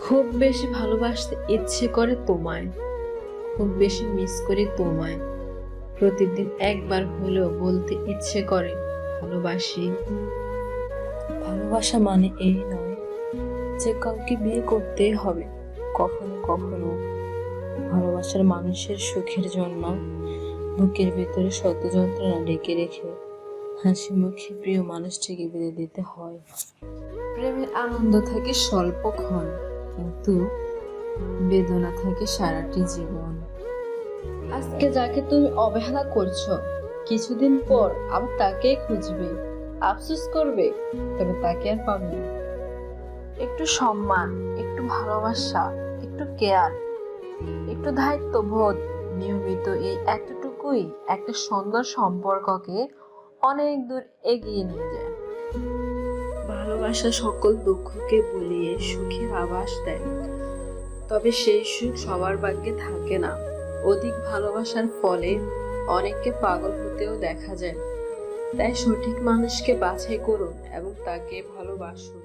খুব বেশি ভালোবাসতে ইচ্ছে করে তোমায়, খুব বেশি মিস করি তোমায়। প্রতিদিন একবার হলেও বলতে ইচ্ছে করে ভালোবাসি। ভালোবাসা মানে এই নয় যে কাউকে বিয়ে করতেই হবে। কখনো কখনো ভালোবাসার মানুষের সুখের জন্য বুকের ভিতরে শত যন্ত্রণা ডেকে রেখে হাসি মুখে প্রিয় মানুষটিকে বিদায় দিতে হয়। প্রেমের আনন্দ থাকে স্বল্পক্ষণ, কিন্তু বেদনা থাকে সারাটি জীবন। আজকে যাকে তুমি অবহেলা করছো, কিছুদিন পর আবার তাকেই খুঁজবে, আফসোস করবে, তবে তাকে আর পাবে না। একটু সম্মান, একটু ভালোবাসা, একটু কেয়ার, একটু দায়িত্ববোধ, নিয়মিত এই এতটুকুই একটা সুন্দর সম্পর্ককে অনেক দূর এগিয়ে নিয়ে যায়। ভালোবাসা সকল দুঃখকে ভুলিয়ে সুখের আভাস দেয়, তবে সেই সুখ সবার ভাগ্যে থাকে না। অধিক ভালোবাসার ফলে অনেককে পাগল হতেও দেখা যায়। তাই সঠিক মানুষকে বাছাই করুন এবং তাকে ভালোবাসুন।